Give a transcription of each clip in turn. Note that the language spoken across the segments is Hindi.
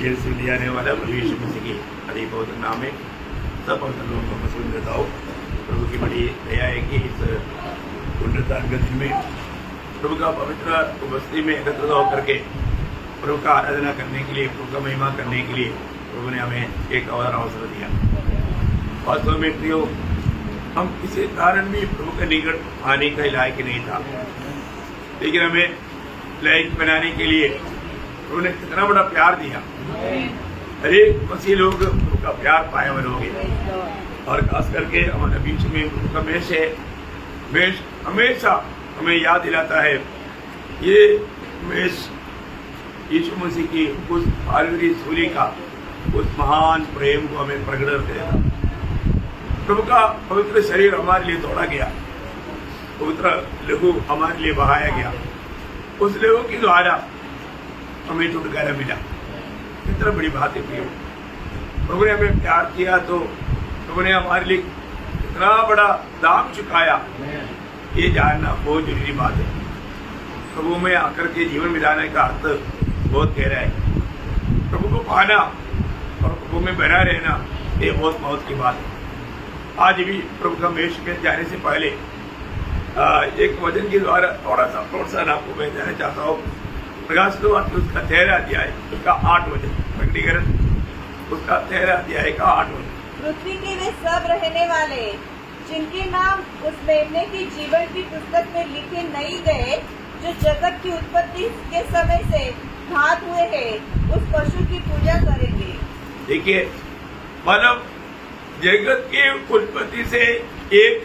जेल से ले जाने वाला प्रभु यीशु मसीह की अति पवित्र नाम में सब पवित्र लोगों को मसूल देता हूँ। प्रभु की बड़ी दया है कि इस पुण्यदान के दिन में प्रभु का पवित्र उपस्थिति में एकत्र होकर के प्रभु का आराधना करने के लिए, प्रभु का महिमा करने के लिए प्रभु ने हमें एक और अवसर दिया। वास्तव में प्रियो, हम किसी कारण भी प्रभु के निकट आने का लायक नहीं था, लेकिन हमें लायक बनाने के लिए प्रभु ने कितना बड़ा प्यार दिया। अरे मसीह लोग प्रभु का प्यार पाए हुए होंगे, और खास करके हमारे बीच में प्रभु का मेष हमेशा हमें याद दिलाता है। ये मेष यीशु मसीह की उस आलवरी सूली का उस महान प्रेम को हमें प्रकट कर देगा। प्रभु का पवित्र शरीर हमारे लिए तोड़ा गया, पवित्र लहू हमारे लिए बहाया गया, उस लहू के द्वारा हमें छुटकारा मिला। कितना बड़ी बात है प्रियो, प्रभु ने हमें प्यार किया तो प्रभु ने हमारे लिए कितना बड़ा दाम चुकाया, ये जानना बहुत जरूरी बात है। प्रभु में आकर के जीवन मिलाने का अर्थ बहुत गहरा है। प्रभु को पाना और प्रभु में बना रहना, ये बहुत बहुत की बात है। आज भी प्रभु का मेष में जाने से पहले एक वचन के द्वारा थोड़ा सा प्रोत्साहन आपको मैं देना चाहता हूँ। प्रकाश तो उसका 13 अध्याय उसका 8 वचन, प्रकटीकरण उसका 13 अध्याय का 8 वचन। पृथ्वी के वे सब रहने वाले जिनके नाम उस मेमने की जीवन की पुस्तक में लिखे नहीं गए, जो जगत की उत्पत्ति के समय से घात हुए हैं, उस पशु की पूजा करेंगे। देखिए, मतलब जगत की उत्पत्ति से एक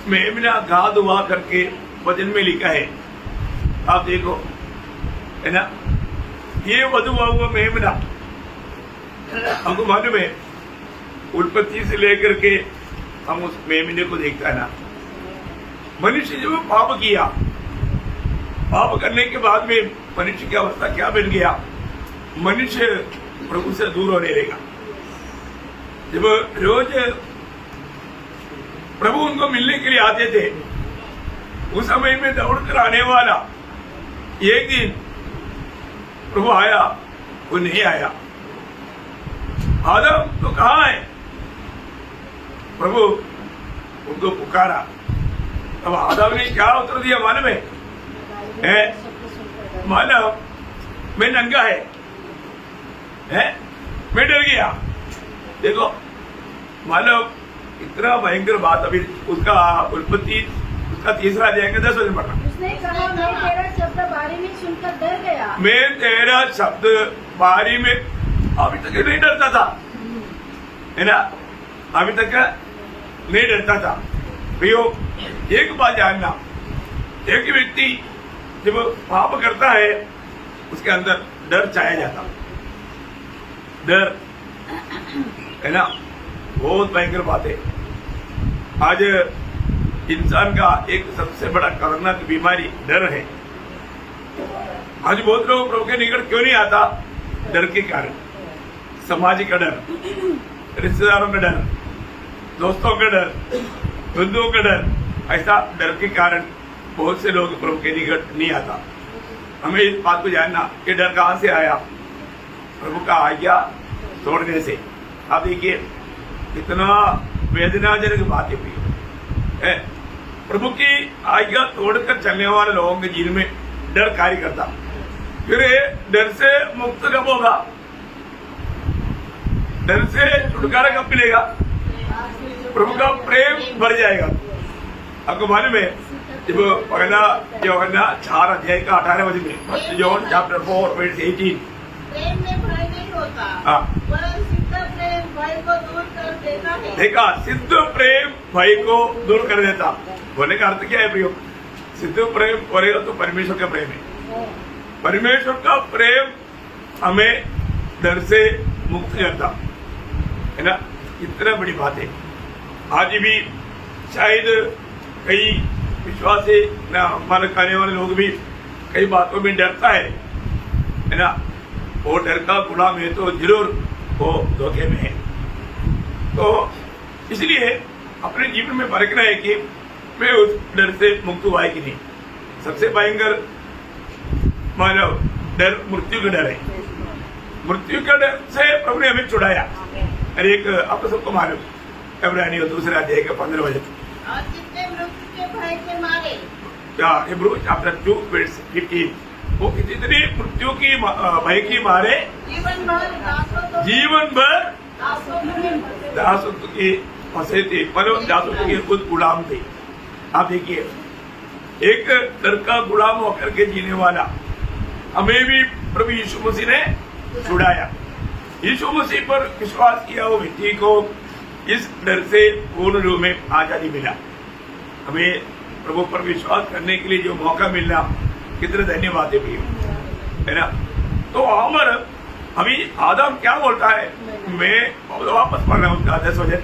मेमना घात हुआ करके वचन में लिखा है। आप देखो, है ना, ये वधुआ हुआ मेमना हमको मालूम है, उत्पत्ति से लेकर के हम उस मेमने को देखता है ना। मनुष्य जब पाप किया, पाप करने के बाद में मनुष्य की अवस्था क्या बन गया, मनुष्य प्रभु से दूर होने लगा। जब रोज प्रभु उनको मिलने के लिए आते थे, उस समय में दौड़कर आने वाला एक दिन प्रभु आया, वो नहीं आया। आदम तो कहाँ है? प्रभु उनको पुकारा, तब आदम ने क्या उत्तर दिया मालूम है? मालूम, मैं नंगा है, मैं डर गया। देखो मालूम, इतना भयंकर बात। अभी उसका उत्पत्ति उसका 3 अध्याय का 10 वचन पढ़ा। उसने कहा, मैं तेरा शब्द बारी में सुनकर डर गया। मैं तेरा शब्द बारी में, अभी तक नहीं डरता था, है ना, अभी तक नहीं डरता था। प्रियो, एक बात जानना, एक व्यक्ति जब पाप करता है उसके अंदर डर छाया जाता, डर, है ना, बहुत भयंकर बात है। आज इंसान का एक सबसे बड़ा खतरनाक बीमारी डर है। आज बहुत लोग प्रभु के निकट क्यों नहीं आता? डर के कारण। समाज का डर, रिश्तेदारों का डर, दोस्तों का डर, बंधुओं का डर, ऐसा डर के कारण बहुत से लोग प्रभु के निकट नहीं आता। हमें इस बात को जानना, ये डर कहाँ से आया? प्रभु का आज्ञा तोड़ने से। आप देखिए, कितना वेदनाजनक बात है। प्रभु की आज्ञा तोड़कर चलने वाले लोगों के जीवन में डर कार्य करता। फिर डर से मुक्त कब होगा? डर से छुटकारा कब मिलेगा? प्रभु का प्रेम बढ़ जाएगा। आपको मालूम है, जब पहला यूहन्ना 4 अध्याय का 18 वचन में, फर्स्ट जॉन चैप्टर 4 वर्स 18, प्रेम में भय नहीं होता, वरन सिद्ध प्रेम भय को दूर कर देता है। देखा, सिद्ध प्रेम भय को दूर कर देता। बोलने का अर्थ क्या है प्रियो? सिद्ध प्रेम करेगा तो परमेश्वर का प्रेम है। परमेश्वर का प्रेम हमें डर से मुक्त करता है ना। इतना बड़ी बात है। आज भी शायद कई विश्वासी ना मान खाने वाले लोग भी कई बातों में डरता है ना। वो डर का गुलाम है तो जरूर वो धोखे में है। तो इसलिए अपने जीवन में परखना है कि मैं उस डर से मुक्त हुआ है कि नहीं। सबसे भयंकर मानव डर मृत्यु का डर है। मृत्यु के डर से प्रभु ने हमें छुड़ाया। अरे एक आपको सबको मालूम इब्रानियों 2 अध्याय के 15 वचन, और जितने मृत्यु के भय के मारे, क्या हिब्रू चैप्टर 2 वर्स 15, वो जितने मृत्यु की भय की मारे जीवन भर दासत्व की फंसे थे, मतलब दासत्व के खुद गुलाम थे। आप देखिए, एक डर का गुलाम होकर के जीने वाला हमें भी प्रभु यीशु मसीह ने छुड़ाया। यीशु मसीह पर विश्वास किया वो व्यक्ति को इस डर से पूर्ण रूप में आजादी मिला। हमें प्रभु पर विश्वास करने के लिए जो मौका मिलना, कितने धन्यवाद है भैया, है ना। तो हमारा अभी आदम क्या बोलता है, मैं वापस पढ़ रहा हूँ उसका 10 वचन।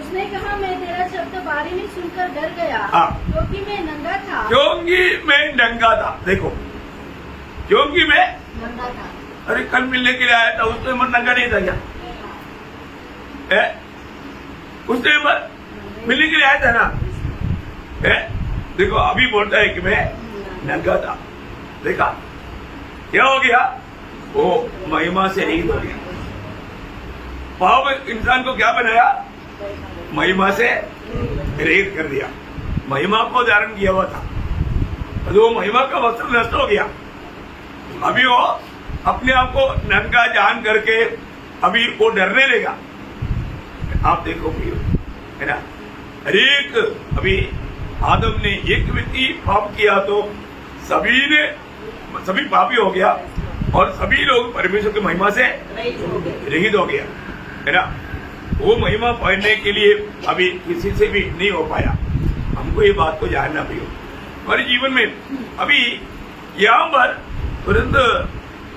उसने कहा, मैं तेरा शब्द बारी में सुनकर डर गया, हाँ। क्योंकि मैं नंगा था। क्योंकि मैं नंगा था। देखो, क्योंकि मैं नंगा था। अरे कल मिलने के लिए आया था, उसमें मन नंगा नहीं था क्या? है? उसने मन मिलने के लिए आया था ना? है? देखो अभी बोलता है कि मैं नंगा था। देखा क्या हो गया? वो महिमा से रहित हो गया। पाप इंसान को क्या बनाया? महिमा से रहित कर दिया। महिमा को धारण किया हुआ था, तो महिमा का वस्त्र नष्ट हो गया। अभी वो अपने आप को नंगा जान करके अभी वो डरने लगा। आप देखो प्रियो, है ना, हरेक अभी आदम ने एक व्यक्ति पाप किया तो सभी पापी हो गया और सभी लोग परमेश्वर की महिमा से रहित हो गया, है ना। वो महिमा पाने के लिए अभी किसी से भी नहीं हो पाया। हमको ये बात को जानना भी हो हमारे जीवन में। अभी यहाँ पर तुरंत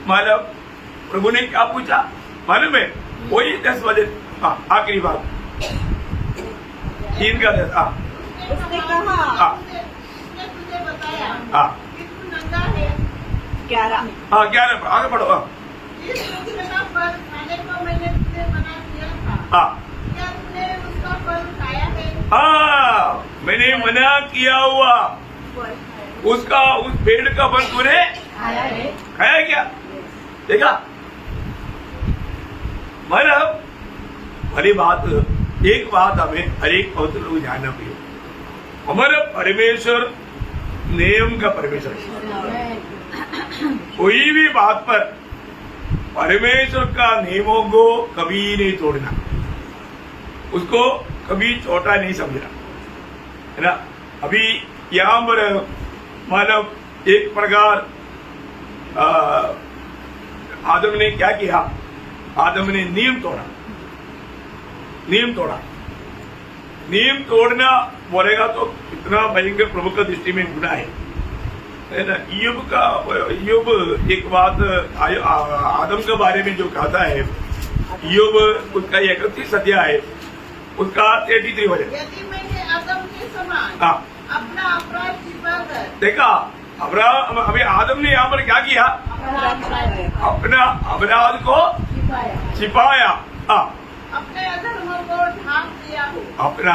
मतलब प्रभु ने क्या पूछा मालूम है? वही 10 वचन, आखिरी बात 3 का 10। उसने कहा, उसने तुझे बताया कि तू नंगा है। 11 11 आगे बढ़ो। इस वृक्ष का फल खाने को मैंने तुझे मना किया था, क्या तूने उसका फल खाया है? मैंने मना किया हुआ उसका, उस पेड़ का फल तूने खाया क्या? देखा, मतलब हरी बात, एक बात हमें हरेक पवित्र लोग जानना भी हो, हमारा परमेश्वर नियम का परमेश्वर है। कोई भी बात पर परमेश्वर का नियमों को कभी नहीं तोड़ना, उसको कभी छोटा नहीं समझना, है ना। अभी यहाँ पर मानव एक प्रकार आदम ने क्या किया? आदम ने नियम तोड़ना बोलेगा तो इतना भयंकर प्रभु का दृष्टि में गुनाह है ना। ईयोब एक बात आदम के बारे में जो कहता है, ईयोब उसका 31 अध्याय है, उसका 33 वचन। यदि मैंने आदम के समान अपना अपराध छिपाकर, देखा अभी आदम ने यहाँ पर क्या किया? अपना अपराध को छिपाया, अपने अधर्म को ढांप दिया, अपना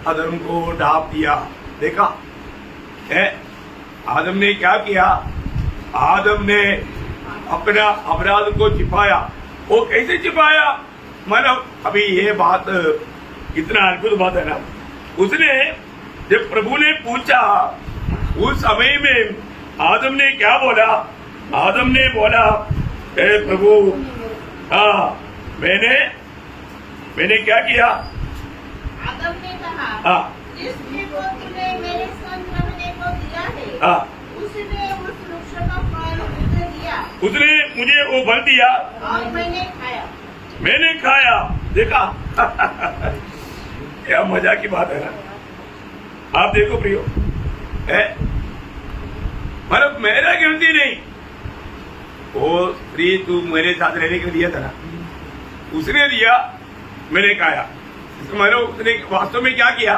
अधर्म को ढांप दिया। देखा है, आदम ने क्या किया? आदम ने अपना अपराध को छिपाया। वो कैसे छिपाया? मतलब अभी ये बात कितना अद्भुत बात है ना। उसने जब प्रभु ने पूछा, उस समय में आदम ने क्या बोला? आदम ने बोला, हे प्रभु, मैंने क्या किया? आदम ने कहा, जिस स्त्री को तूने मेरे संग रहने को दिया है, उसने उस वृक्ष का फल मुझे दिया, उसने मुझे वो फल दिया और मैंने खाया। देखा क्या मजा की बात है ना। आप देखो प्रियो, है मतलब मेरा गिनती नहीं, वो स्त्री तू मेरे साथ रहने के लिए दिया था ना, उसने दिया, मैंने खाया। इसका मतलब उसने वास्तव में क्या किया?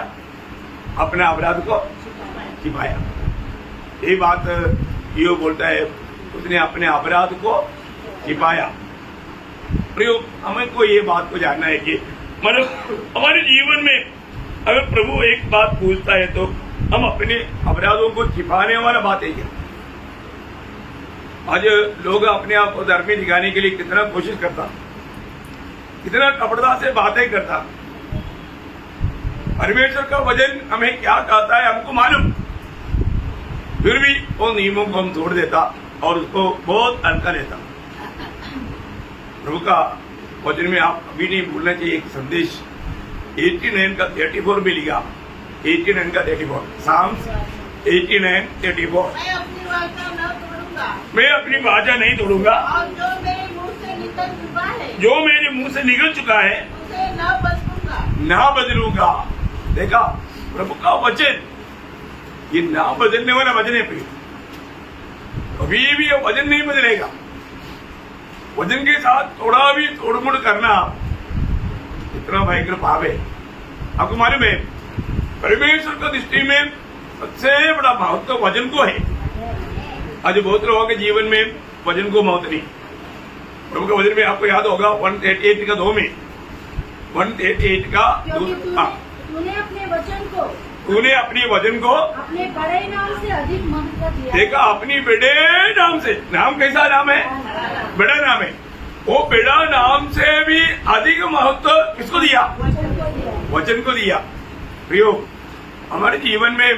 अपना अपराध को छिपाया। ये बात यो बोलता है, उसने अपने अपराध को छिपाया। प्रयोग हमें को ये बात को जानना है कि मतलब हमारे जीवन में अगर प्रभु एक बात पूछता है तो हम अपने अपराधों को छिपाने वाला बात है क्या? आज लोग अपने आप को धर्मी दिखाने के लिए कितना कोशिश करता, कितना कपड़ता से बातें करता। परमेश्वर का वचन हमें क्या कहता है हमको मालूम, फिर भी वो नियमों को हम तोड़ देता और उसको बहुत हल्का लेता। प्रभु का वचन में आप कभी नहीं भूलना चाहिए एक संदेश 89 का 34 भी लिखा, 89 का 34, साम्स 89:34। मैं अपनी वाचा नहीं तोड़ूंगा, और जो मेरे मुंह से निकल चुका है, जो मेरे मुंह से निकल चुका है उसे न बदलूंगा। ना बदलूंगा। देखा प्रभु का वचन, ये ना बदलने वाला वचन है प्रिय। कभी भी ये वचन नहीं बदलेगा। वचन के साथ थोड़ा भी तोड़मोड़ करना इतना भयंकर पाप है। आपको मालूम है परमेश्वर की दृष्टि में सबसे बड़ा महत्व वचन को है। आज बहुत लोगों के जीवन में वचन को महत्व नहीं। प्रभु के वचन में आपको याद होगा 138 का 2 में, 138 का क्योंकि 2, तूने अपने वचन को, तूने अपनी वचन को अपने बड़े नाम से अधिक महत्व दिया। देखा, अपनी बड़े नाम से, नाम कैसा नाम है? बड़ा नाम है। वो बड़ा नाम से भी अधिक महत्व किसको दिया? वचन को दिया। वचन को दिया। प्रियो, हमारे जीवन में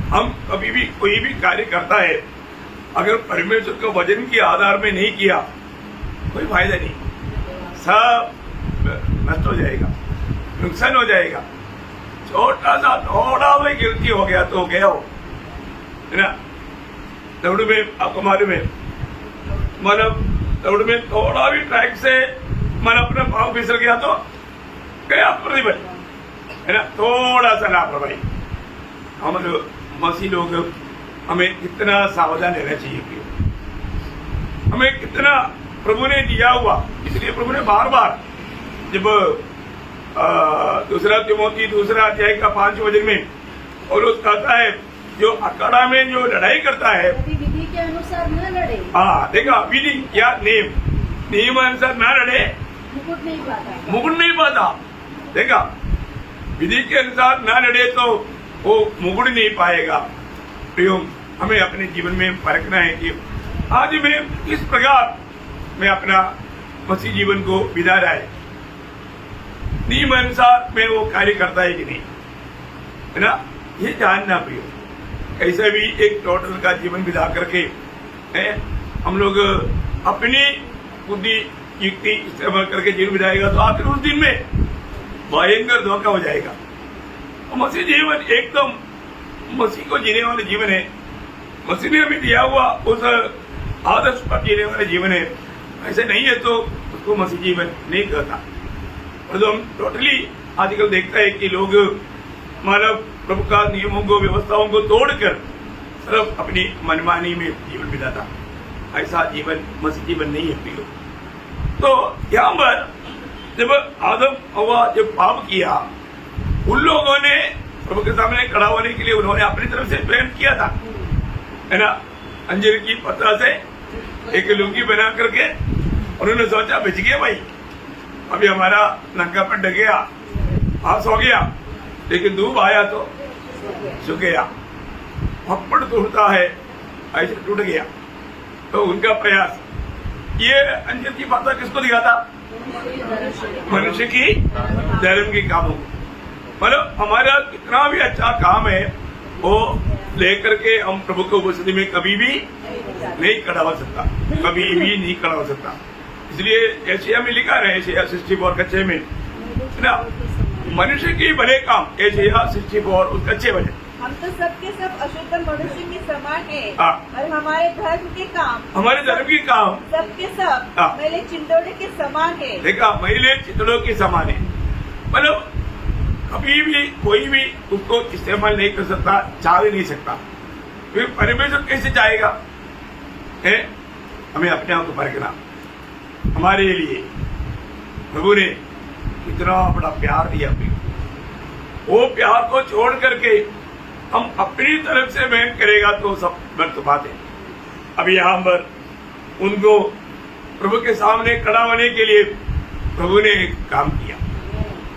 हम कभी भी कोई भी कार्य करता है, अगर परमेश्वर के वचन के आधार में नहीं किया कोई फायदा नहीं, सब नष्ट हो जाएगा, नुकसान हो जाएगा। छोटा सा थोड़ा भी गिरती हो गया तो गया हो, है ना। दौड़ में आपको मालूम है, मतलब दौड़ में थोड़ा भी ट्रैक से मन अपना पाँव फिसल गया तो गया प्रतिबल, है ना। थोड़ा सा लापरवाही। हम मसीह लोग हमें कितना सावधान रहना चाहिए, हमें कितना प्रभु ने दिया हुआ। इसलिए प्रभु ने बार बार जब दूसरा तिमोथी 2 अध्याय का 5 वचन में और कहता है जो अखाड़ा में जो लड़ाई करता है विधि के अनुसार न लड़े। हाँ देखा, विधि या नियम अनुसार न लड़े मुकुट नहीं पाता। मुकुट नहीं पाता। देखा, विधि के अनुसार न लड़े तो वो मुकुट नहीं पाएगा। प्रियो, हमें अपने जीवन में परखना है कि आज मैं किस प्रकार मैं अपना मसीह जीवन को बिता रहा है, नियम अनुसार मैं वो कार्य करता है कि नहीं, है ना। ये जानना प्रियो, कैसे भी एक टोटल का जीवन बिता करके है हम लोग अपनी बुद्धि युक्ति इस्तेमाल करके जीवन बिताएगा तो आखिर उस दिन में भयंकर धोखा हो जाएगा। मसीह जीवन एकदम मसीह को जीने वाला जीवन है। मसीह ने हमें दिया हुआ उस आदर्श पर जीने वाला जीवन है। ऐसे नहीं है तो उसको मसीह जीवन नहीं कहता। और जो हम टोटली आजकल देखता है कि लोग मतलब प्रभु का नियमों को, व्यवस्थाओं को तोड़कर सिर्फ अपनी मनमानी में जीवन बिताता, ऐसा जीवन मसीह जीवन नहीं है प्रियो। तो यहाँ पर जब आदम हवा जब पाप किया, उन लोगों ने प्रभु के सामने खड़ा होने के लिए उन्होंने अपनी तरफ से प्रेम किया था, है ना। अंजीर की पत्ता से एक लुंगी बना करके उन्होंने सोचा बच गया भाई, अभी हमारा नंगा पर ढक गया, पास हो गया, लेकिन धूप आया तो सूख गया। पप्पड़ टूटता है ऐसे टूट गया। तो उनका प्रयास, ये अंजीर की पत्ता किसको दिखाता? मनुष्य की धर्म की कामों को। मतलब हमारा कितना भी अच्छा काम है वो लेकर के हम प्रभु की उपस्थिति में कभी भी नहीं खड़ा हो सकता, कभी भी नहीं खड़ा हो सकता। इसलिए एशिया में लिखा है, एशिया 64 का 6 में, है ना, मनुष्य के भले काम, एशिया 64 उसका 6 वचन। हम तो सबके सब अशुद्ध मनुष्य के समान है, हाँ। और हमारे धर्म के काम, हमारे धर्म की काम सबके सब हाँ। मैले चिंदोड़े के समान है। देखा, महिले चितड़ों के समान है। मतलब कभी भी कोई भी उसको इस्तेमाल नहीं कर सकता, चाह भी नहीं सकता। फिर परमेश्वर कैसे चाहेगा? है हमें अपने आप को परखना। हमारे लिए प्रभु ने कितना बड़ा प्यार दिया, वो प्यार को छोड़ करके हम अपनी तरफ से मेहनत करेगा तो सब व्यर्थ बात है। अभी यहाँ पर उनको प्रभु के सामने खड़ा होने के लिए प्रभु ने एक काम किया,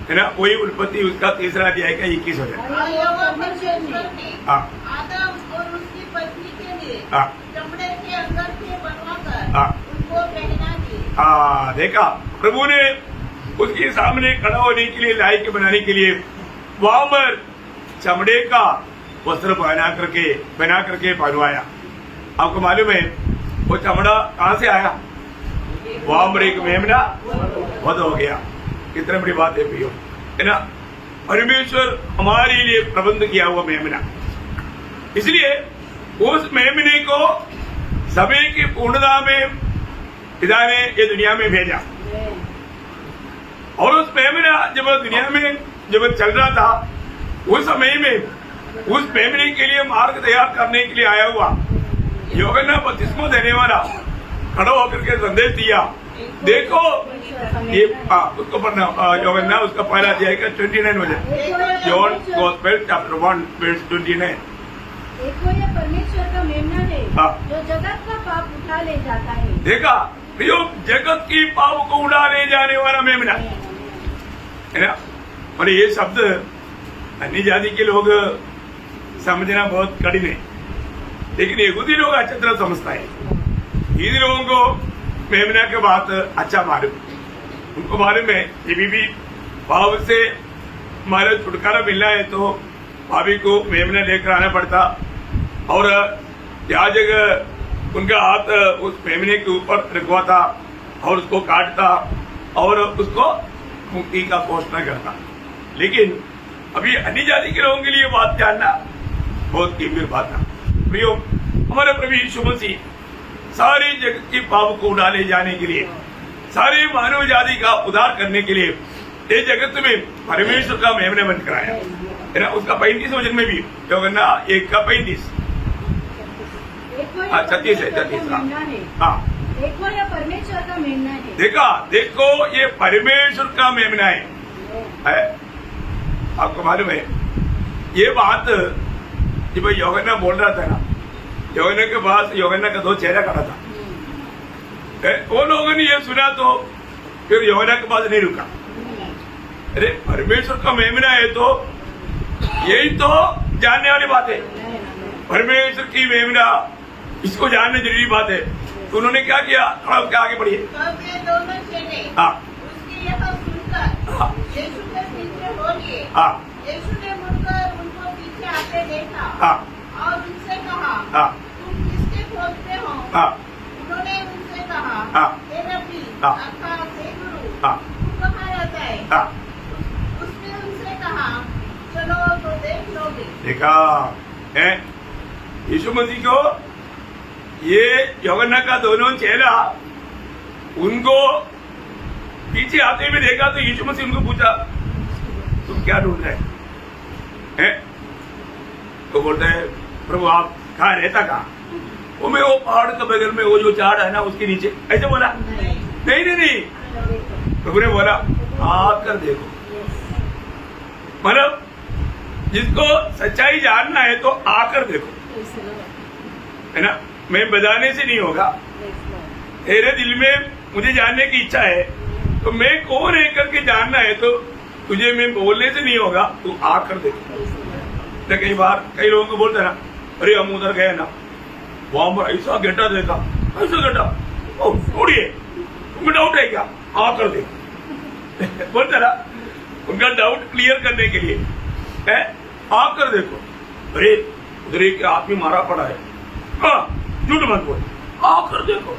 है ना। वही उत्पत्ति उसका 3 अध्याय का 21 हो जाए। परमेश्वर ने हाँ आदम और उसकी पत्नी के लिए हाँ चमड़े के अंदर के देखा प्रभु ने उसके सामने खड़ा होने के लिए, लायक बनाने के लिए वहां पर चमड़े का वस्त्र पहना करके पहनवाया। आपको मालूम है वो चमड़ा कहां से आया? वहां पर एक मेमना वध हो गया। कितनी बड़ी बात है प्रियो, है ना? परमेश्वर हमारे लिए प्रबंध किया हुआ मेमना, इसलिए उस मेमने को समय की पूर्णता में पिता ने ये दुनिया में भेजा। और उस मेमना जब दुनिया में जब चल रहा था, उस समय में उस मेमने के लिए मार्ग तैयार करने के लिए आया हुआ यूहन्ना बपतिस्मा देने वाला खड़ा होकर के संदेश दिया। देखो ये उसको पढ़ना, यूहन्ना उसका पहला अध्याय का 29 वचन, जॉन गॉस्पेल चैप्टर 1 वर्स 29। देखो ये परमेश्वर का मेमना है जो जगत का पाप उठा ले जाता है। देखा प्रियो, जगत की पाप को उड़ा ले जाने वाला मेमना, है ना? और ये शब्द अन्य जाति के लोग समझना बहुत कठिन है, लेकिन यहूदी लोग अच्छी तरह समझता है। इन लोगों को मेमना के बात अच्छा मालूम, उनको मालूम है ये भी पाप से हमारा छुटकारा मिलना है तो भाभी को मेमना लेकर आना पड़ता, और याजक उनका हाथ उस मेमने के ऊपर रखवाता और उसको काटता और उसको मुक्ति का घोषणा करता। लेकिन अभी अन्य जाति के लोगों के लिए बात जानना बहुत गंभीर बात है। प्रियो, हमारे प्रभु यीशु मसीह सारे जगत के पाप को उड़ा ले जाने के लिए, सारे मानव जाति का उद्धार करने के लिए ये जगत में परमेश्वर का मेमना बनकर आया, है ना? उसका 35 वचन में भी यूहन्ना 1 का 35 36 है 36। हाँ, देखो ये परमेश्वर का मेमना है। देखो ये परमेश्वर का मेमना है। आपको मालूम है ये बात जब यूहन्ना बोल रहा था ना, यूहन्ना के पास यूहन्ना का 2 चेहरा खड़ा था। वो लोगों ने ये सुना तो फिर यूहन्ना के पास नहीं रुका। अरे परमेश्वर का मेमना है तो यही तो जानने वाली बात है, परमेश्वर की मेमना, इसको जानने जरूरी बात है। तो उन्होंने क्या किया, थोड़ा क्या आगे बढ़िए। तब ये दोनों चेले उसकी यह सुनकर यीशु के पीछे हो लिए। यीशु ने मुड़कर उनको पीछे आते देखा और उनसे कहा, तुम किसके खोजते हो? उन्होंने उनसे कहा, हे रब्बी अर्थात हे गुरु, तू कहाँ रहता है? उसने उनसे कहा, चलो तो देख लोगे। देखा है यीशु मसीह को ये यूहन्ना का दोनों चेहरा उनको पीछे आते हुए देखा तो यीशु मसीह उनको पूछा, तुम क्या ढूंढ रहे हैं? तो बोलते हैं, प्रभु आप कहाँ रहता कहाँ? वो मैं वो पहाड़ के बगल में वो जो झाड़ है ना उसके नीचे, ऐसे बोला। नहीं, प्रभु ने बोला आकर देखो। मतलब जिसको सच्चाई जानना है तो आकर देखो, है ना? मैं बताने से नहीं होगा। तेरे दिल में मुझे जानने की इच्छा है तो मैं कौन है करके जानना है तो तुझे मैं बोलने से नहीं होगा, तू आकर देखो। तो कई बार कई लोगों को बोलते ना, अरे हम उधर गए ना, वहां पर ऐसा गड्ढा देखा, ऐसा गड्ढा, ओ छोड़िए, तुम्हें डाउट है क्या? आकर देखो। बोलते ना, उनका डाउट क्लियर करने के लिए है, आकर देखो। अरे उधर एक आदमी मारा पड़ा है, हाँ झूठ मत बोल, आकर देखो।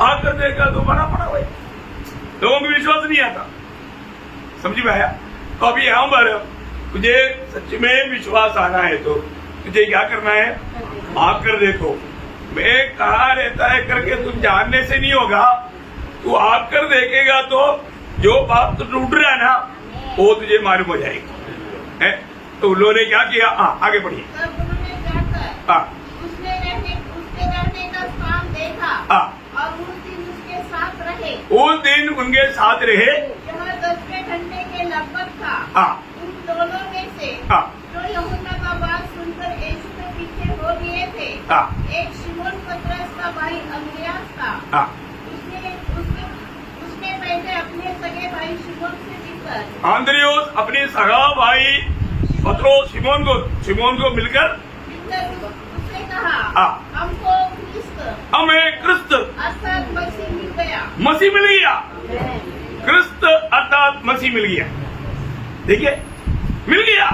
आकर देखा तो मारा पड़ा भाई, लोगों को विश्वास नहीं आता। समझ में आया? तो अभी यहाँ पर तुझे सच में विश्वास आना है तो तुझे क्या करना है? आकर देखो। मैं कहाँ रहता है करके तुम जानने से नहीं होगा, तू आकर देखेगा तो जो बात ढूंढ रहा है ना वो तुझे मालूम हो जाएगी, है? तो उन लोगों ने क्या किया? आगे बढ़िए। उसके रहने का स्थान देखा और उस दिन उसके साथ रहे। उस दिन उनके साथ रहे। यह 10वें घंटे के लगभग था। उन दोनों में से जो यूहन्ना का बात सुनकर यीशु के पीछे हो लिए थे, एक शिमोन पतरस का भाई अंद्रियास था। उसने पहले अपने सगे भाई शिमोन से मिलकर, अंद्रियास अपने सगा भाई पतरस शिमोन को मिलकर उसने कहा, हमको क्रिस्त हमें क्रिस्त अर्थात मसीह मिल गया। मसीह मिल गया, क्रिस्त अर्थात मसीह मिल गया। देखिए, मिल गया,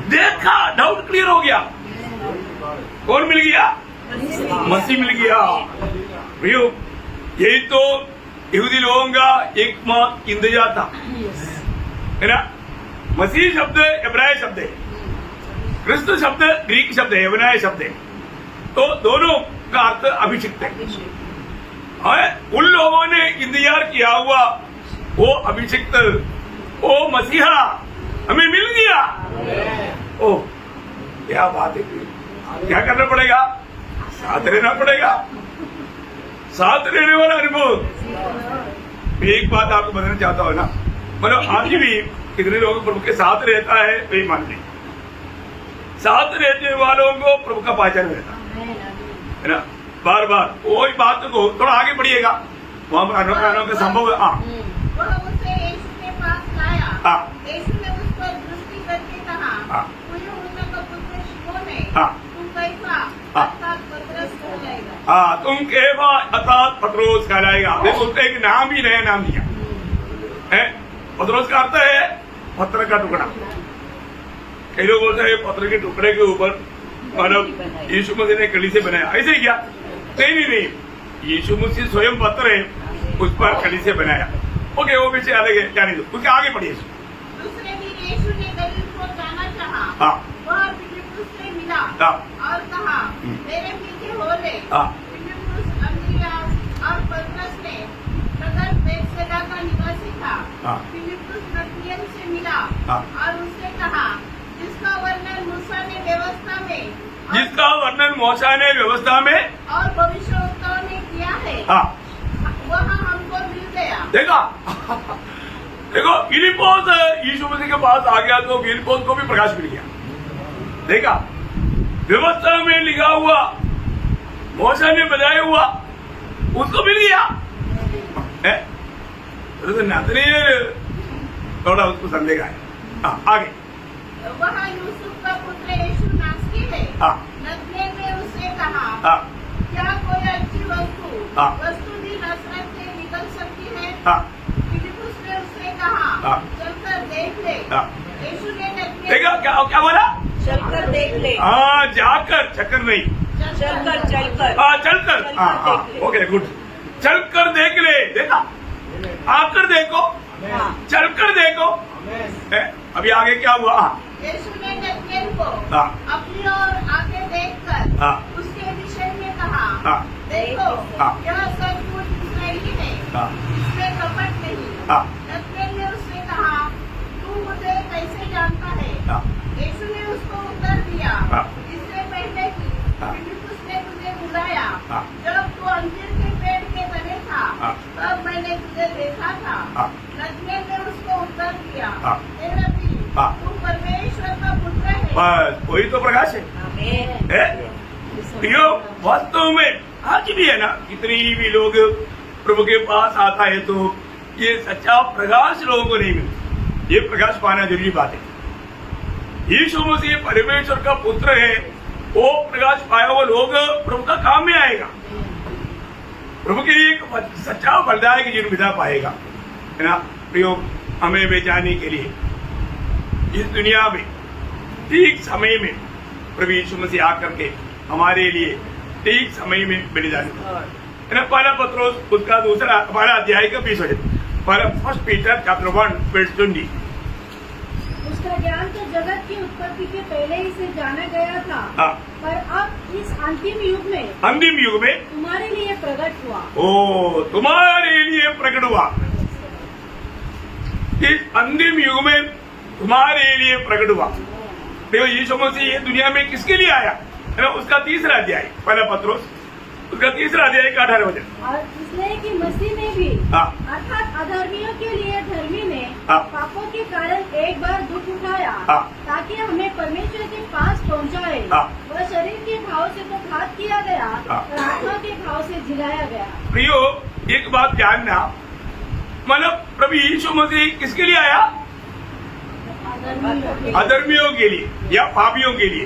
देखा, डाउट क्लियर हो गया। कौन मिल गया? मसीह मिल गया। भैया, यही तो यहूदी लोगों का एकमात्र इंतजार था, है ना। मसीह शब्द इब्रानी शब्द है, क्रिस्त शब्द ग्रीक शब्द है, यवनाय शब्द है, तो दोनों का अर्थ अभिषिक्त है। उन लोगों ने इंतजार किया हुआ वो अभिषिक्त, वो मसीहा हमें मिल गया। ओह, क्या बात है। क्या करना पड़ेगा? साथ रहना पड़ेगा, साथ रहने वाला अनुभव। एक बात आपको बताना चाहता हूँ ना, मतलब आज भी कितने लोग प्रभु के साथ रहता है वही मान लें, साथ रहने वालों को प्रभु का पहचान रहता है ना। बार बार वही बात को थोड़ा आगे बढ़िएगा, वहाँ का संभव है। हाँ, वह उसे यीशु के पास लाया। यीशु ने उस पर दृष्टि करके कहा, तू यूहन्ना का पुत्र शिमोन है, तुम कैफा अर्थात पतरस कहलाएगा। तुम केफा अर्थात पतरस कहलाएगा। देखो, उसने एक नाम ही नया नाम दिया है। पतरस का अर्थ है पत्थर का टुकड़ा। कई लोग बोलते हैं पत्थर के टुकड़े के ऊपर मतलब यीशु मसीह ने कली से बनाया, ऐसे ही क्या? नहीं, यीशु मसीह स्वयं पत्थर है, उस पर कली से बनाया। ओके, वो पीछे अलग है, जाने दो, उसके आगे बढ़िए। दूसरे दिन यीशु ने गलील को जाना चाहा। वह फिलिप्पुस से मिला और कहा, मेरे पीछे हो ले। फिलिप्पुस अंद्रियास और पतरस ने नगर बेथसेदा का निवासी था। फिलिप्पुस नतनएल से मिला और उससे कहा, जिसका वर्णन मूसा ने व्यवस्था में और भविष्यवक्ताओं ने किया है, वह हमको मिल गया। देखा, देखो, फिलिप्पुस यीशु मसीह के पास आ गया तो फिलिप्पुस को भी प्रकाश मिल गया। देखा, व्यवस्था में लिखा हुआ, मूसा ने बताया हुआ, उसको मिल गया। तो नतनएल थोड़ा उसको संदेह आया। आगे, वह यूसुफ का पुत्र यीशु नासरी है। नतनएल ने उससे कहा, क्या कोई अच्छी वस्तु भी नसरत से निकल सकती है? फिलिप्पुस ने उससे कहा, चलकर देख ले। यीशु ने नतनएल देखा, क्या बोला? चलकर देख ले। जाकर, चक्कर नहीं, चलकर। Okay, good. चलकर देख ले। देखा, आकर देखो, चलकर देखो। अभी आगे क्या हुआ? यीशु ने नतनएल को अपनी ओर आके देखकर उसके विषय में कहा, देखो, यह सचमुच इस्राएली है, इसमें कपट नहीं। नतनएल ने उससे कहा, तू मुझे कैसे जानता है? यीशु ने उसको उत्तर दिया, इससे पहले कि फिलिप्पुस ने तुझे बुलाया, जब तू अंजीर के पेड़ के तले था, तब मैंने तुझे देखा था। नतनएल ने उसको उत्तर दिया, हे रब्बी, तू परमेश्वर का पुत्र है। बस वही तो प्रकाश है। यो वास्तव में आज भी है ना, कितनी भी लोग प्रभु के पास आता है तो ये सच्चा प्रकाश लोगों को नहीं मिलता। ये प्रकाश पाना जरूरी बात है। यीशु मसीह परमेश्वर का पुत्र है, वो प्रकाश पाया हुआ लोग प्रभु का काम में आएगा, प्रभु के लिए एक सच्चा फलदायक जीवन बिता पाएगा, है ना। प्रियो, हमें बचाने के लिए इस दुनिया में ठीक समय में प्रभु यीशु मसीह आकर के हमारे लिए ठीक समय में बलिदान है ना। पहला पत्रोस उसका दूसरा 12 अध्याय का 20 वचन, फर्स्ट पीटर चैप्टर 1 वर्स 20। उसका ज्ञान तो जगत की उत्पत्ति के पहले ही से जाना गया था, पर अब इस अंतिम युग में तुम्हारे लिए प्रकट हुआ। ओ, तुम्हारे लिए प्रकट हुआ। इस अंतिम युग में तुम्हारे लिए प्रकट हुआ। देखो, यीशु मसीह ये दुनिया में किसके लिए आया है ना। उसका तीसरा अध्याय, पहला पत्रोस उसका तीसरा अध्याय का 18 वचन। इसलिए कि मसीह ने भी अर्थात अधर्मियों के लिए धर्मी ने पापों के कारण एक बार दुख उठाया, ताकि हमें परमेश्वर के पास पहुंचाए। वह शरीर के भाव से तो घात किया गया, और आत्मा के भाव से जिलाया गया। प्रियो, एक बात जानना, मतलब प्रभु यीशु मसीह किसके लिए आया? अधर्मियों के लिए या पापियों के लिए।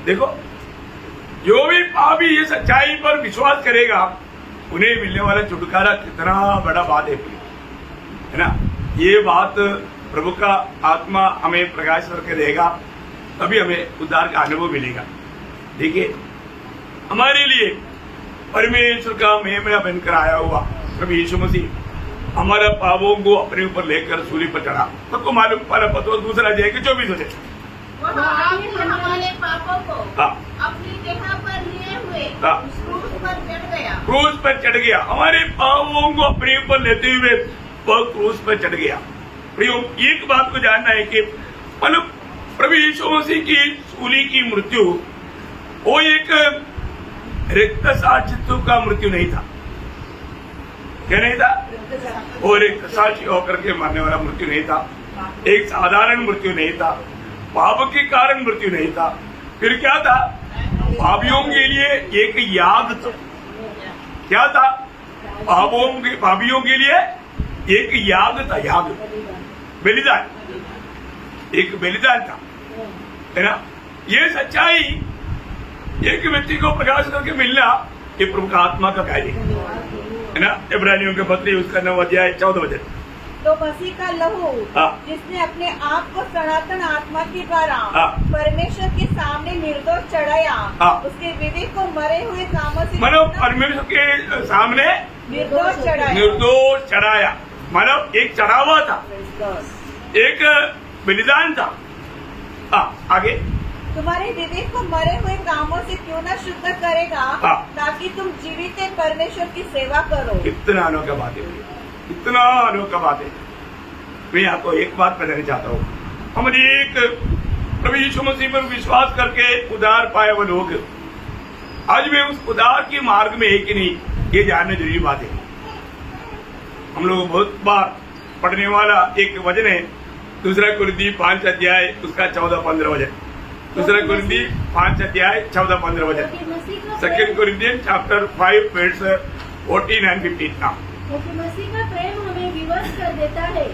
देखो, जो भी पापी ये सच्चाई पर विश्वास करेगा उन्हें मिलने वाला छुटकारा कितना बड़ा बात है ना। ये बात प्रभु का आत्मा हमें प्रकाश करके देगा, तभी हमें उद्धार का अनुभव मिलेगा। देखिए, हमारे लिए परमेश्वर का मेमना बनकर आया हुआ प्रभु यीशु मसीह हमारा पापों को अपने ऊपर लेकर सूली पर चढ़ा। सबको मालूम, पहला पत्रोस दूसरा अध्याय के 24 वचन। हमारे पापों को हाँ, अपनी देह पर लिए हुए हाँ, क्रूस पर चढ़ गया। क्रूस पर चढ़ गया। हमारे पापों को अपने ऊपर लेते हुए वह क्रूस पर चढ़ गया। प्रियो, एक बात को जानना है कि मतलब प्रभु यीशु मसीह की सूली की मृत्यु वो एक रिक्त साक्षित्व का मृत्यु नहीं था। क्या नहीं था? वो रिक्त साक्षी होकर के मरने वाला मृत्यु नहीं था। एक साधारण मृत्यु नहीं था। पाप के कारण मृत्यु नहीं था। फिर क्या था? पापियों के लिए एक याग था। क्या था? पापियों के लिए एक याग था। याग, बलिदान, एक बलिदान था, है ना। ये सच्चाई एक व्यक्ति को प्रकाश करके मिलना, ये प्रभु का आत्मा का कार्य है ना। इब्रानियों के पत्री उसका 9 अध्याय 14 वचन। तो मसीह का लहू हाँ, जिसने अपने आप को सनातन आत्मा के द्वारा हाँ, परमेश्वर के सामने निर्दोष चढ़ाया, हाँ, उसके विवेक को मरे हुए कामों से मतलब परमेश्वर के सामने निर्दोष चढ़ाया, मतलब एक चढ़ावा था, एक बलिदान था। आगे, तुम्हारे विवेक को मरे हुए कामों से क्यों न शुद्ध करेगा, हाँ, ताकि तुम जीवित परमेश्वर की सेवा करो। कितना अनोखा बात है, इतना अनोखा बात है। मैं आपको एक बात बताना चाहता हूँ। हम एक प्रभु यीशु मसीह पर विश्वास करके उद्धार पाए हुए लोग आज में उस उद्धार के मार्ग में है कि नहीं, ये जानना जरूरी बात है। हम लोग बहुत बार पढ़ने वाला एक वचन है, दूसरा कुरिन्थी 5 अध्याय उसका 14-15 वचन। दूसरा कुरिन्थी 5 अध्याय 14-15 वचन। Second Corinthian chapter 5 verse 14 and 15। क्योंकि मसीह का प्रेम हमें विवश कर देता है,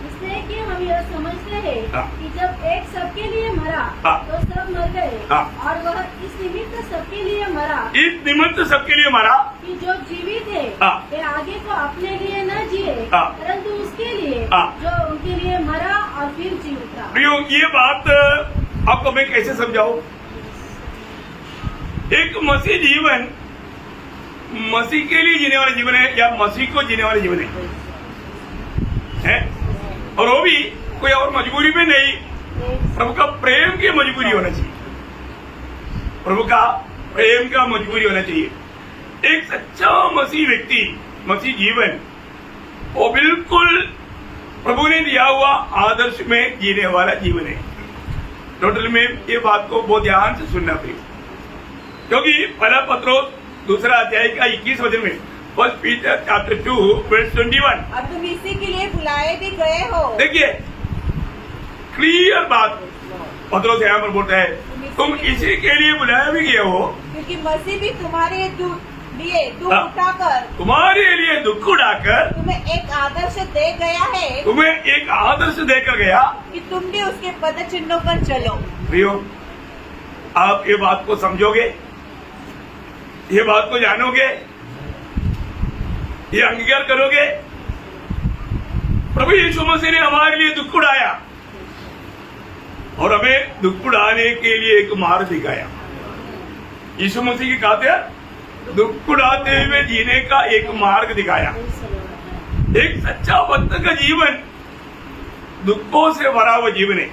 इसलिए कि हम यह समझते हैं कि जब एक सबके लिए मरा तो सब मर गए, और वह इस निमित्त सबके लिए मरा, इस निमित्त सबके लिए मरा कि जो जीवित है वे आगे को अपने लिए न जिए, परंतु उसके लिए जो उनके लिए मरा और फिर जी उठा। प्रियो, ये बात आपको मैं कैसे समझाऊं? एक मसीह जीवन मसीह के लिए जीने वाला जीवन है, या मसीह को जीने वाला जीवन है? और वो भी कोई और मजबूरी में नहीं, प्रभु का प्रेम की मजबूरी होना चाहिए। प्रभु का प्रेम का मजबूरी होना चाहिए। एक सच्चा मसीह व्यक्ति, मसीह जीवन, वो बिल्कुल प्रभु ने दिया हुआ आदर्श में जीने वाला जीवन है। टोटल में ये बात को बहुत ध्यान से सुनना पड़ेगा, क्योंकि पहला पत्रोस दूसरा अध्याय का 21 वचन में, फर्स्ट पीटर चैप्टर 2 वर्स 21। और तुम इसी के लिए बुलाए भी गए हो। देखिए, क्लियर बात पत्रोस यहाँ पर बोलता है, तुम इसी के लिए बुलाए भी गए हो, क्योंकि मसीह भी तुम्हारे लिए दुख उठाकर, तुम्हारे लिए दुख उठाकर तुम्हें एक आदर्श दे गया है, तुम्हें एक आदर्श देकर गया कि तुम भी उसके पद चिन्हों पर चलो। प्रियो, आप ये बात को समझोगे, ये बात को जानोगे, ये अंगीकार करोगे। प्रभु यीशु मसीह ने हमारे लिए दुख उठाया और हमें दुख उठाने के लिए एक मार्ग दिखाया। यीशु मसीह की खातिर दुख उठाते हुए जीने का एक मार्ग दिखाया। एक सच्चा भक्त का जीवन दुखों से भरा हुआ जीवन है।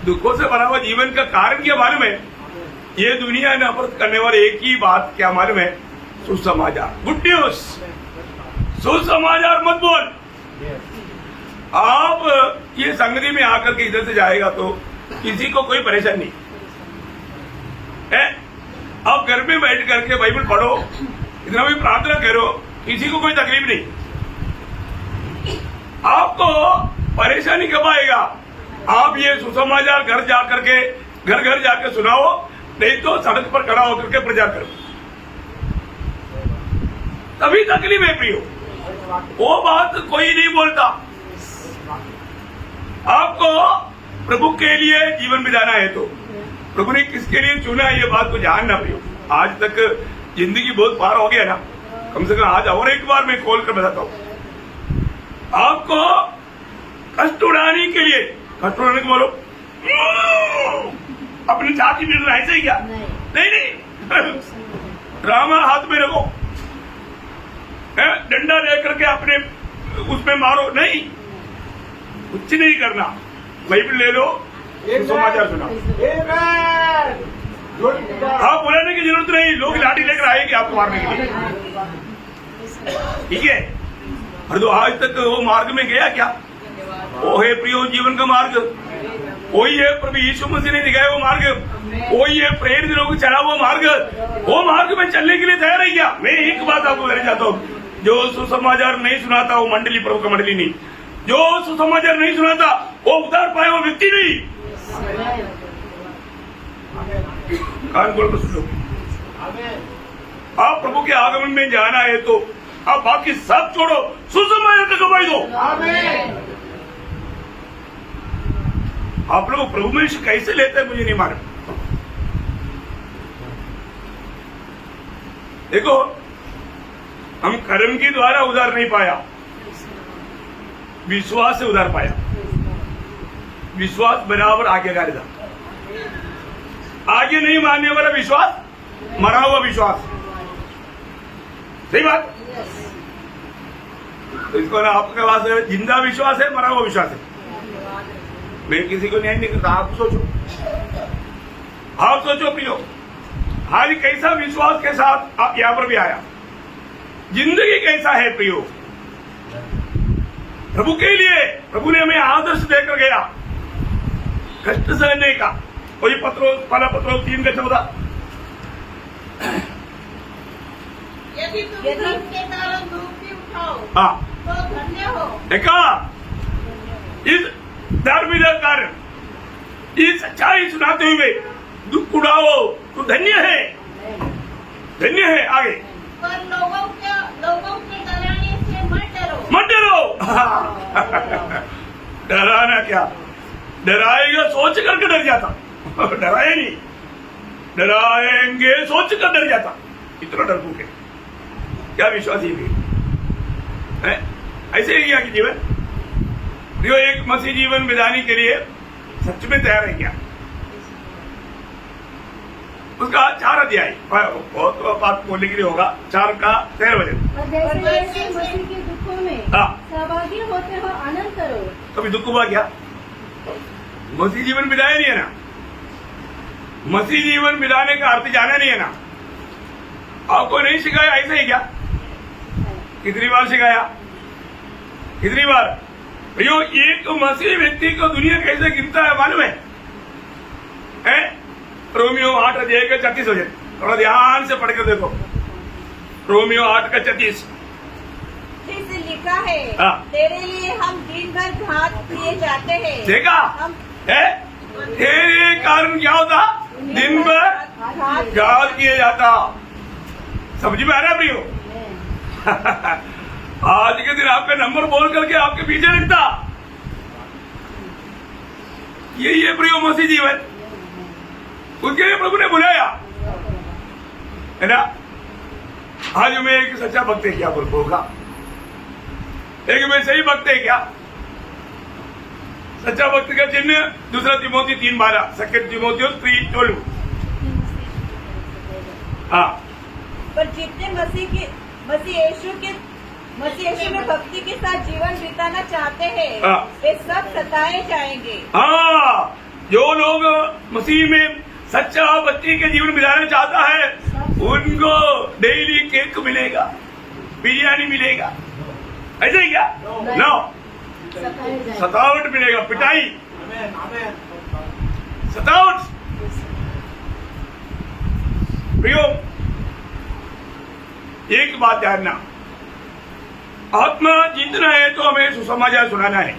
दुखों से भरा हुआ जीवन का कारण क्या मालूम है? ये दुनिया नफरत करने वाले एक ही बात क्या मालूम है? सुसमाचार, गुड न्यूज। सुसमाचार मत बोल। आप ये संगति में आकर के इधर से जाएगा तो किसी को कोई परेशानी नहीं है। आप घर में बैठ करके बाइबल पढ़ो, इतना भी प्रार्थना करो, किसी को कोई तकलीफ नहीं। आपको परेशानी कब आएगा? आप ये सुसमाचार घर जाकर के घर घर जाकर सुनाओ, नहीं तो सड़क पर खड़ा होकर के प्रचार करो, तभी तकलीफ है प्रियो। वो बात कोई नहीं बोलता। आपको प्रभु के लिए जीवन बिताना है तो प्रभु ने किसके लिए चुना है, ये बात को जानना प्रियो। आज तक जिंदगी बहुत पार हो गया ना, कम से कम आज और एक बार मैं खोल कर बताता हूँ आपको। कष्ट उड़ाने के लिए, कष्ट उड़ाने को बोलो अपनी छाती में ऐसे ही क्या? नहीं ड्रामा हाथ में रखो, डंडा लेकर के अपने उसमें मारो, नहीं, कुछ नहीं करना। बाइबल ले लो, समाचार सुना, आप बुलाने की जरूरत नहीं, लोग लाठी लेकर आएंगे आपको मारने के लिए, ठीक है। और तो आज तक वो मार्ग में गया क्या? वो है प्रियो जीवन का मार्ग, वही है प्रभु यीशु मसीह ने दिखाया वो मार्ग, वही है प्रेरित लोग चला वो मार्ग में चलने के लिए तैयार है क्या? मैं एक बात आपको कहना चाहता हूँ, जो सुसमाचार नहीं सुनाता वो मंडली, प्रभु का मंडली नहीं, जो सुसमाचार नहीं सुनाता वो उद्धार पाए वो व्यक्ति नहीं। कान खोल कर सुनो, आप प्रभु के आगमन में जाना है तो आप बाकी सब छोड़ो, सुसमाचार का गवाही दो। आप लोग प्रभु में कैसे लेते हैं मुझे नहीं मालूम। देखो, हम कर्म के द्वारा उधार नहीं पाया, विश्वास से उधार पाया। विश्वास बराबर आज्ञाकारिता, आगे नहीं मानने वाला विश्वास, मरा हुआ विश्वास, सही बात। तो इसको ना आपके पास जिंदा विश्वास है, मरा हुआ विश्वास है। मैं किसी को न्याय नहीं करता, आप सोचो प्रियो, आज कैसा विश्वास के साथ आप यहां पर भी आया, जिंदगी कैसा है प्रियो प्रभु के लिए। प्रभु ने हमें आदर्श देकर गया कष्ट सहने का। वही पहला पत्रोस 3:14, यदि तुम धर्म के कारण दुख भी उठाओ तो धन्य हो। देखा, इस धार्मिक कारण, इस सच्चाई सुनाते हुए दुख उड़ाओ तो धन्य है, धन्य है। आगे, पर लोगों के डराने से मत डरो। डराना क्या, डराएगा सोच करके डर जाता, डराए नहीं, डराएंगे सोच कर डर जाता। इतना डरपोक है क्या? विश्वास ही नहीं, ऐसे ही क्या जीवन जो एक मसीह जीवन बिताने के लिए सच में तैयार है क्या? उसका 4 अध्याय, बहुत बात बोलने के लिए होगा, 4 का 13 बजे। मसीह के दुखों में सहभागी होते हो, आनंद करो। कभी दुख हुआ क्या? मसीह जीवन बिताया नहीं है ना, मसीह जीवन बिताने का अर्थ जाना नहीं है ना। आपको नहीं सिखाया, ऐसा ही क्या? कितनी बार सिखाया, कितनी बार? भैया एक मसीह व्यक्ति को दुनिया कैसे गिनता है मालूम है? रोमियो 8:34 हो जाए, थोड़ा ध्यान से पढ़कर देखो। रोमियो 8:34 से लिखा है, तेरे लिए हम दिन भर घात किए जाते हैं। देखा है, तेरे कारण क्या होता? दिन भर घात किए जाता। समझ में आ रहा प्रियो? आज के दिन आपका नंबर बोल करके आपके पीछे रखता, यही है प्रियो मसीह जीवन। उसके लिए प्रभु ने बुलाया है ना। आज में एक सच्चा भक्त है क्या बोलूंगा, एक में सही भक्त है क्या? सच्चा भक्त का चिन्ह 2 तिमोथी 3:12, 2 तिमोथी 3:12। हाँ, पर जितने मसीह यीशु में भक्ति के साथ जीवन बिताना चाहते हैं वे सब सताए जाएंगे। हाँ, जो लोग मसीह में सच्चा भक्ति के जीवन बिताना चाहता है उनको डेली केक मिलेगा, बिरयानी मिलेगा, ऐसे ही क्या? नो, सतावट मिलेगा, पिटाई, सतावट। प्रियो, एक बात जानना, आत्मा जीतना है तो हमें सुसमाचार सुनाना है।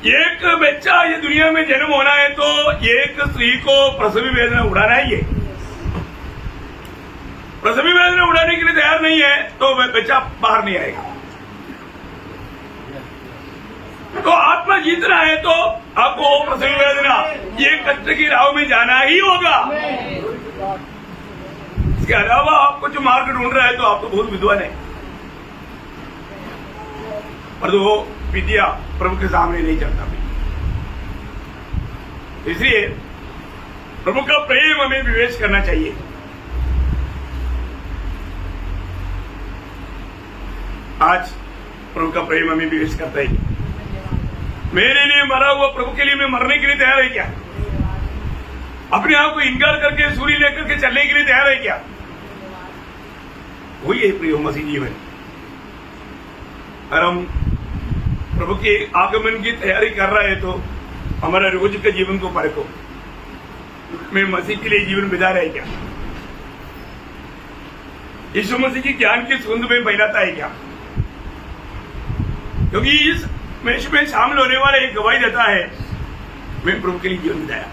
एक बच्चा ये दुनिया में जन्म होना है तो एक स्त्री को प्रसवी वेदना उड़ाना ही है। प्रसवी वेदना उड़ाने के लिए तैयार नहीं है तो बच्चा बाहर नहीं आएगा। तो आत्मा जीतना है तो आपको प्रसवी वेदना, ये कष्ट की राह में जाना ही होगा। उसके अलावा आपको जो मार्ग ढूंढ रहा है तो आप तो बहुत विद्वान है, पर वो विद्या प्रभु के सामने नहीं चलता। इसलिए प्रभु का प्रेम हमें विवेच करना चाहिए। आज प्रभु का प्रेम हमें विवेच करता है। मेरे लिए मरा हुआ प्रभु के लिए मैं मरने के लिए तैयार है क्या? अपने आप को इनकार करके सूली लेकर के चलने के लिए तैयार है क्या? वही है प्रिय मसीह जीवन। अगर हम प्रभु के आगमन की तैयारी कर रहे हैं तो हमारा रोज के जीवन को परखो, मैं मसीह के लिए जीवन बिता रहा है क्या? यीशु मसीह की ज्ञान की सुगंध में फैलाता है क्या? क्योंकि इस मैच में शामिल होने वाला एक गवाही देता है, मैं प्रभु के लिए जीवन बिताया,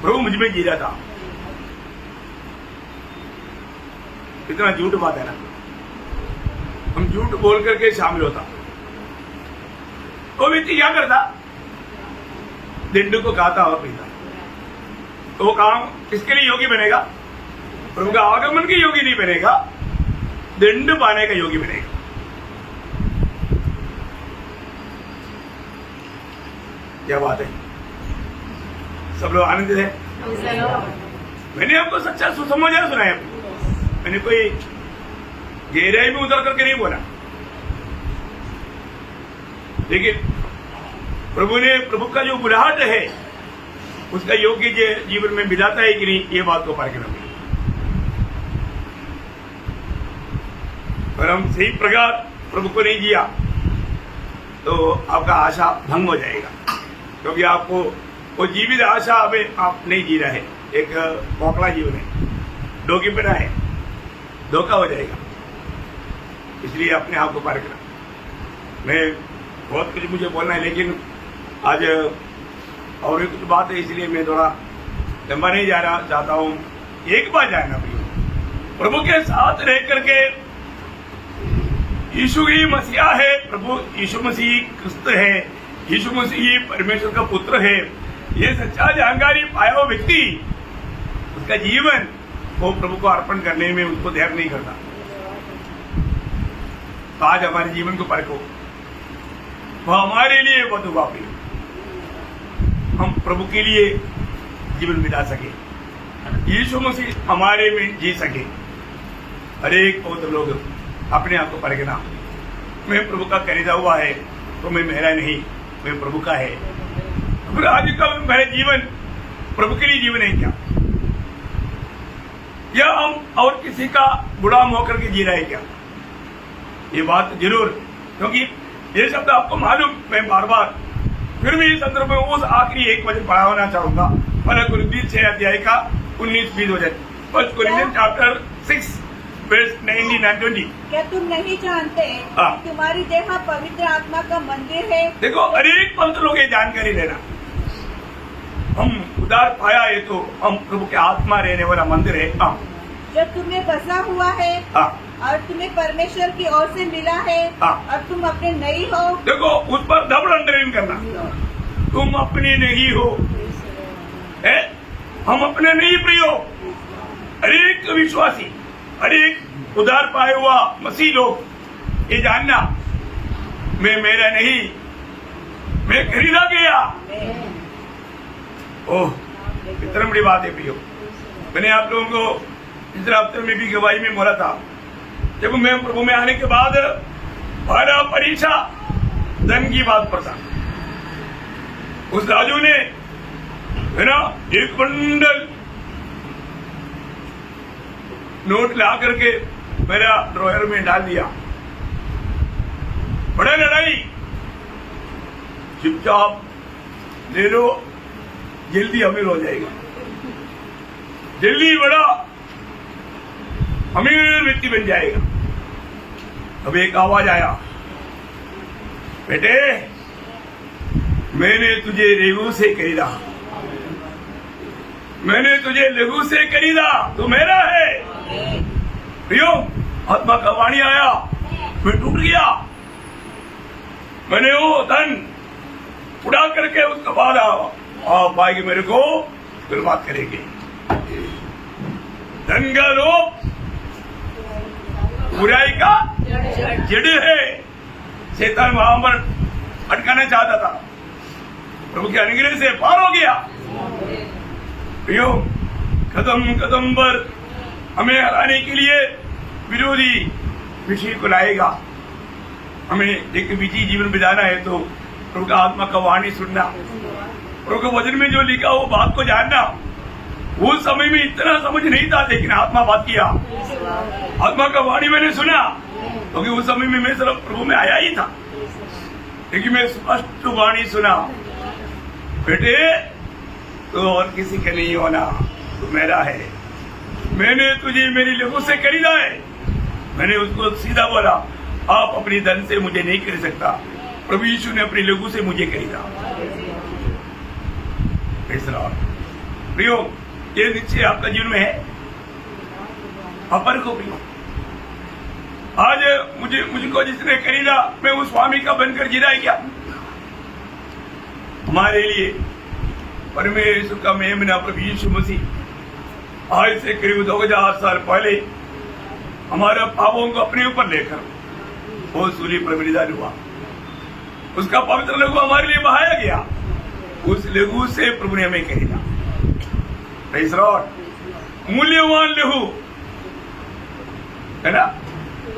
प्रभु मुझ में जी रहा था। कितना झूठ बात है ना। हम झूठ बोल करके शामिल होता। वो व्यक्ति क्या करता? दिंडू को खाता और पीता। तो वो काम किसके लिए योगी बनेगा? प्रभु का आगमन के योगी नहीं बनेगा, दंड पाने का योगी बनेगा। क्या बात है? सब लोग आनंदित है? मैंने आपको सच्चा सुसमाचार सुनाया। मैंने कोई गहराई में उतर करके नहीं बोला, लेकिन प्रभु का जो बुलाहट है उसका योग्य जीवन में बिताता है कि नहीं, ये बात को परखना होगी। और हम सही प्रकार प्रभु को नहीं जिया तो आपका आशा भंग हो जाएगा, क्योंकि आपको वो जीवित आशा में आप नहीं जी रहे। एक खोखला जीवन है, डोगी बना है, धोखा हो जाएगा। इसलिए अपने आप को परखना। मैं बहुत कुछ मुझे बोलना है, लेकिन आज और भी कुछ बात है, इसलिए मैं थोड़ा लंबा नहीं जा रहा चाहता हूँ। एक बार जानना प्रिय, प्रभु के साथ रह करके यीशु ही मसीहा है, प्रभु यीशु मसीह क्रिस्त है, यीशु मसीह परमेश्वर का पुत्र है, ये सच्चा जानकारी पाया हुआ व्यक्ति उसका जीवन वो प्रभु को अर्पण करने में उसको देर नहीं करता। तो आज हमारे जीवन को परखो, वो हमारे लिए बहुत वापी, हम प्रभु के लिए जीवन बिता सके, यीशु मसीह हमारे में जी सके। हर एक बहुत लोग अपने आप को परखना, मैं प्रभु का खरीदा हुआ है तो मैं मेरा नहीं, मैं प्रभु का है। फिर आज का मेरा जीवन प्रभु के लिए जीवन है क्या, या हम और किसी का गुलाम होकर के जी रहे हैं क्या? ये बात जरूर, क्योंकि ये शब्द आपको मालूम, मैं बार बार फिर भी इस संदर्भ में उस आखिरी एक वचन पढ़ाना चाहूंगा। पहले कुरिन्थियों 6 अध्याय का 19-20 वचन, फर्स्ट कुरिन्थियों चैप्टर 6 वर्स 19 and 20। क्या तुम नहीं जानते कि तुम्हारी देह पवित्र आत्मा का मंदिर है? देखो, हर एक पंथ लोग ये जानकारी लेना, हम उदार पाया है तो हम प्रभु के आत्मा रहने वाला मंदिर है जो तुम्हें बसा हुआ है और तुम्हें परमेश्वर की ओर से मिला है और तुम अपने नहीं हो। देखो, उस पर डबल अंडरलाइन करना, तुम अपने नहीं हो, हम अपने नहीं प्रियो। हर एक विश्वासी, हर एक उदार पाए हुआ मसीह लोग ये जानना, मैं मेरा नहीं, मैं खरीदा गया। ओह, कितना बड़ी बात है प्रियो। मैंने आप लोगों को पिछले हफ्ते में भी गवाही में बोला था, जब मैं प्रभु में आने के बाद पहला परीक्षा धन की बात पर था। उस राजू ने है ना एक बंडल नोट ला करके मेरा ड्रॉयर में डाल दिया। बड़ा लड़ाई, चुपचाप ले लो, जल्दी अमीर हो जाएगा, जल्दी बड़ा अमीर व्यक्ति बन जाएगा। अब एक आवाज आया, बेटे मैंने तुझे रेगू से खरीदा, मैंने तुझे लघु से खरीदा, तू मेरा है। प्रियो, आत्मा का वाणी आया, मैं टूट गया, मैंने वो धन उड़ा करके उसका बाद आप आएगी मेरे को फिर बात करेंगे। धन का लोभ बुराई का जड़ है। शैतान वहां पर अटकाना चाहता था, प्रभु के अनुग्रह से पार हो गया। प्रियो, कदम कदम पर हमें हराने के लिए विरोधी विषय को लाएगा। हमें एक विजयी जीवन बिताना है तो प्रभु का आत्मा का वाणी सुनना, प्रभु के वचन में जो लिखा वो बात को जानना। उस समय में इतना समझ नहीं था, लेकिन आत्मा बात किया, आत्मा का वाणी मैंने सुना, क्योंकि उस समय में मैं सिर्फ प्रभु में आया ही था, लेकिन मैं स्पष्ट वाणी सुना, बेटे तो और किसी का नहीं होना, तो मेरा है। मैंने तुझे मेरी लहू से खरीदा है। मैंने उसको सीधा बोला, आप अपनी धन से मुझे नहीं खरीद सकता, प्रभु यीशु ने अपनी लहू से मुझे खरीदा। प्रियो, ये निश्चय आपका जीवन में है। अपर को प्रियो, आज मुझको जिसने खरीदा, मैं उस स्वामी का बनकर जी रहा है क्या? हमारे लिए परमेश्वर का मेमना प्रभु यीशु मसीह आज से करीब 2000 साल पहले हमारे पापों को अपने ऊपर लेकर वो सूली पर बलिदान हुआ। उसका पवित्र लहू हमारे लिए बहाया गया। उस लहू से प्रभु ने हमें खरीदा। Praise Lord. मूल्यवान लहू है ना।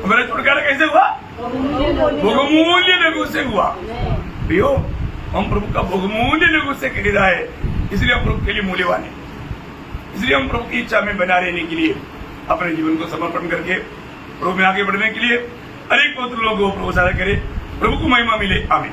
हमारा छुटकारा कैसे हुआ? बहुमूल्य लहू से हुआ। प्रियो, हम प्रभु का बहुमूल्य लहू से खरीदा है, इसलिए हम प्रभु के लिए मूल्यवान है। इसलिए हम प्रभु की इच्छा में बना रहने के लिए अपने जीवन को समर्पण करके प्रभु में आगे बढ़ने के लिए अनेक पवित्र लोगों को प्रभु सहायता करे। प्रभु को महिमा मिले। आमीन।